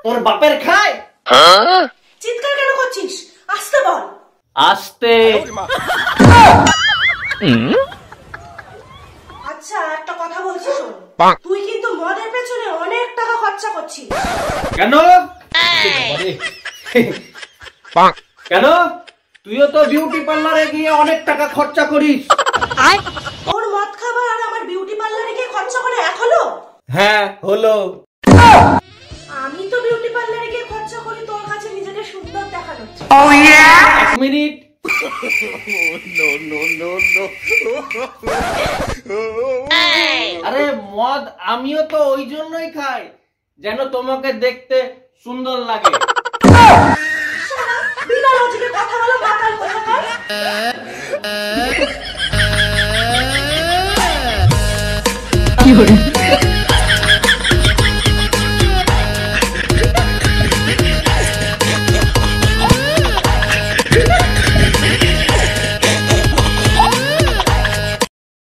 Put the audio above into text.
তোর বাপের খায়। চিৎকার কেন করছিস? আস্তে বল। আস্তে। আচ্ছা একটা কথা বলছি শোন, তুই কিন্তু মদের পেছনে অনেক টাকা খরচা করছিস। কেন? কেন? তুইও তো বিউটি পার্লারে গিয়ে অনেক টাকা খরচা করিস। তোর মদ খাবার আর আমার বিউটি পার্লারে গিয়ে খরচা করে এক হলো? হ্যাঁ হলো। আমি তো বিউটি পার্লারে গিয়ে খরচা করি তোর কাছে নিজেকে সুন্দর দেখানোর জন্য। এক মিনিট। আরে মদ আমিও তো ওই জন্যই খাই, যেন তোমাকে দেখতে সুন্দর লাগে। বিনা লজিকে কথা বলো, মাতাল কোথাকার।